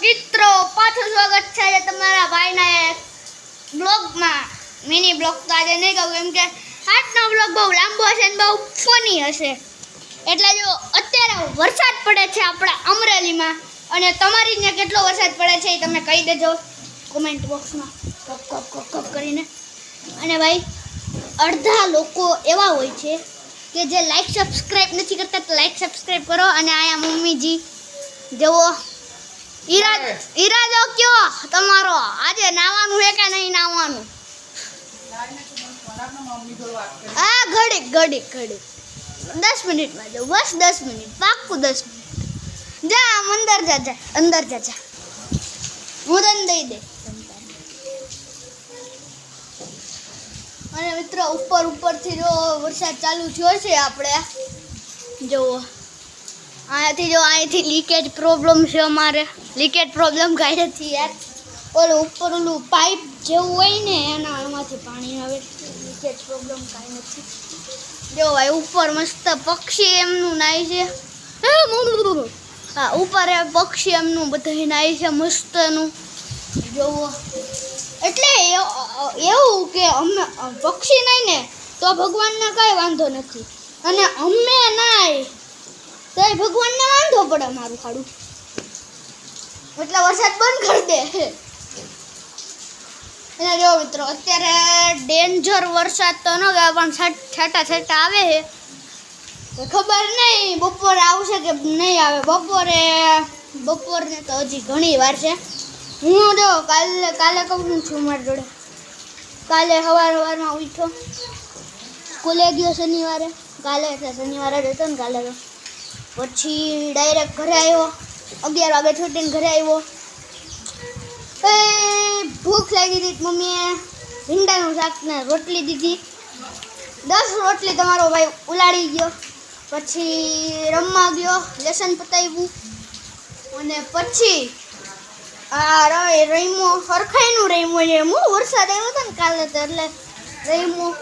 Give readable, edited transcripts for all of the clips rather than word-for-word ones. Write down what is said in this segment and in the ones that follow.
મિત્રો પાછું સ્વાગત છે આજે તમારા ભાઈના એક બ્લોગમાં મિની બ્લોગ તો આજે નહીં કહું કેમ કે આજનો બ્લોગ બહુ લાંબો હશે ને બહુ ફની હશે એટલે જો અત્યારે વરસાદ પડે છે આપણા અમરેલીમાં અને તમારી ત્યાં કેટલો વરસાદ પડે છે એ તમે કહી દેજો કોમેન્ટ બોક્સમાં કપ કપ કપ કપ કરીને અને ભાઈ અડધા લોકો એવા હોય છે કે જે લાઈક સબસ્ક્રાઈબ નથી કરતા તો લાઈક સબસ્ક્રાઈબ કરો અને આયા મમ્મીજી જેવો ઈરાદો કયો તમારો આજે નાવાનું છે કે નહીં નાવાનું હા ઘડીક 10 મિનિટમાં જાઉં બસ 10 મિનિટ પાક્કું 10 મિનિટ જા આમ અંદર જા હું તને દઈ દે અને મિત્રો ઉપરથી જો વરસાદ ચાલુ થયો છે આપણે જુઓ અહીંયાથી લીકેજ પ્રોબ્લેમ છે અમારે લીકેજ પ્રોબ્લેમ કાંઈ નથી યાર ઓલું પાઇપ જેવું હોય ને એમાંથી પાણી આવે લીકેજ પ્રોબ્લેમ કાંઈ નથી જો ભાઈ ઉપર મસ્ત પક્ષી એમનું નાય છે હા ઉપર પક્ષી એમનું બધા નાય છે મસ્તનું જોવો એટલે એવું કે અમે પક્ષી નહીં ને તો ભગવાનને કાંઈ વાંધો નથી અને અમે નાય તો એ ભગવાનને વાંધો પડે મારું ખાડું એટલે વરસાદ બંધ કરી દે અને જો મિત્રો અત્યારે ડેન્જર વરસાદ તો ન ગયો પણ છાંટા આવે છે ખબર નહીં બપોરે આવશે કે નહીં આવે બપોરને તો હજી ઘણી વાર છે હું જો કાલે કહું છું મારી જોડે કાલે સવારમાં ઉઠ્યો સ્કૂલે ગયો શનિવારે કાલે એટલે શનિવારે જ હતો ને કાલે તો પછી ડાયરેક્ટ ઘરે આવ્યો 11 વાગે છૂટીને ઘરે આવ્યો ભૂખ લાગી હતી મમ્મીએ ભીંડાનું શાક ને રોટલી દીધી 10 રોટલી તમારો ભાઈ ઉલાડી ગયો પછી રમવા ગયો લેસન પતાવ્યું અને પછી રહીમો હરખાઈનું રહીમો છે હું વરસાદ આવ્યો હતો ને કાલે તો એટલે રહીમો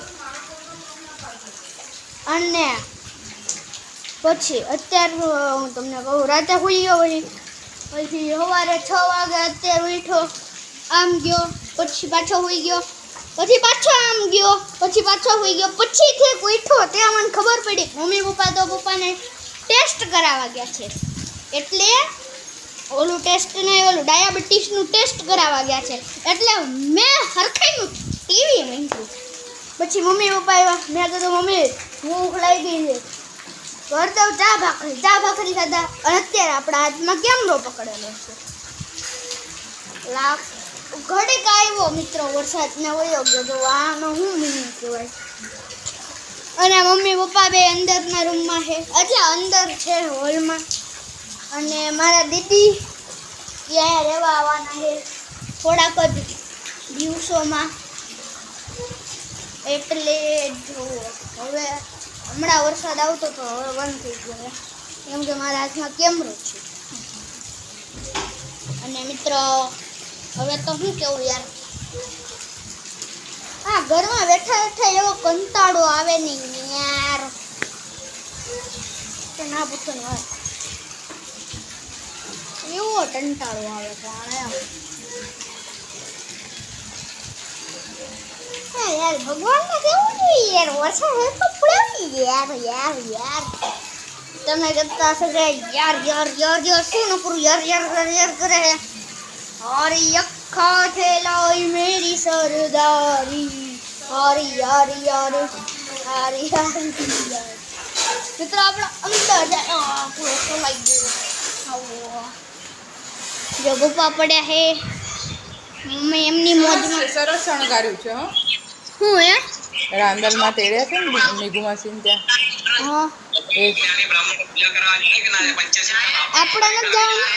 અને પછી અત્યારે હું તમને કહું રાતે સુઈ ગયો પછી સવારે 6 વાગે અત્યારે ઉઠ્યો આમ ગયો પછી પાછો સુઈ ગયો પછી પાછો આમ ગયો પછી પાછો સુઈ ગયો પછી ઠેક ઉઠ્યો ત્યાં મને ખબર પડી મમ્મી પપ્પાને ટેસ્ટ કરાવવા ગયા છે એટલે ઓલું ટેસ્ટ નહીં ઓલું ડાયાબિટીસનું ટેસ્ટ કરાવવા ગયા છે એટલે મેં હરખાઈનું ટીવી મૂક્યું પછી મમ્મી પપ્પા આવ્યા મેં કીધું મમ્મી ભૂખ લાગી ગઈ છે કરતો ચા ભાખરી ખાધા અને અત્યારે આપણા હાથમાં કેમરો પકડેલો છે ઘડીક આવ્યો મિત્રો વરસાદ ને વયો ગયો તો આનો હું મિનિંગ કહેવાય અને મમ્મી પપ્પા બે અંદરના રૂમમાં છે એટલે અંદર છે હોલમાં અને મારા દીદી ત્યાં રહેવા આવવાના છે થોડાક જ દિવસોમાં એટલે જો હવે હમણાં વરસાદ આવતો તો હવે બંધ થઈ ગયો કેમ કે મારા હાથમાં કેમરો છે અને મિત્રો હવે તો શું કેવું યાર ઘરમાં બેઠા એવો કંટાળો આવે નહીં યાર તો ના પૂછો ને એવો કંટાળો આવે પણ યાર ભગવાનને કેવું જોઈએ યાર વરસાદ હે તો પડે યાર તમે કરતા હશો કે યાર શું નકરું યાર કરે હારી અખ્ખા થેલાઈ મેરી સરદારી હારી મિત્રો આપણો અંદર જાય પૂરો ખોલાઈ ગયો જો ગુફા પડ્યા હે મમ્મી એમની મોજમાં સરસ શણગાર્યું છે હો હું હે રાંદલમાં તેડ્યા છે ને મેઘુમાસીન ત્યાં હા આપણે ન જવાનું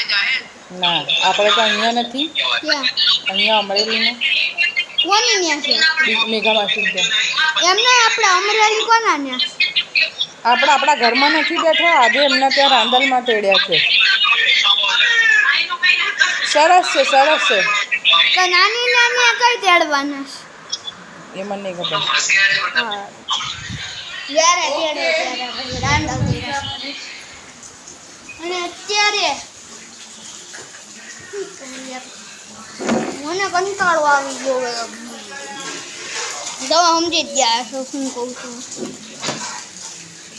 ના આપણે તો અહીંયા નથી અહીંયા અમરેલીમાં કોની ન્યા છે મેઘામાસીન ત્યાં એમને આપણે અમરેલી કોના ન્યા આપણા ઘરમાં નથી બેઠા આજે એમના ત્યાં રાંદલમાં તેડ્યા છે સરસ છે તો નાની કઈ તેડવાના એ મને નહીં ખબર જ્યારે તેડે ત્યારે રાંદલ અને અત્યારે મને કંટાળો આવી ગયો હવે તમે સમજી જ ગયા છો શું કહું છું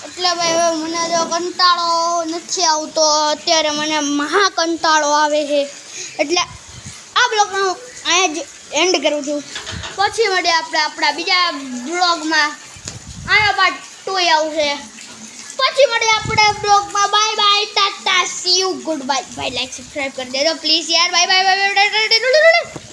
એટલે ભાઈ હવે મને જો કંટાળો નથી આવતો અત્યારે મને મહા કંટાળો આવે છે એટલે આ બ્લોગનો અહીંયા જ એન્ડ કરું છું પછી મળીએ આપણે આપણા બીજા બ્લોગમાં આના પાર્ટ 2 આવશે પછી મળીએ આપણે બ્લોગમાં bye bye Tata C you good bye bye like subscribe કરી દેજો પ્લીઝ યાર બાય બાય બાય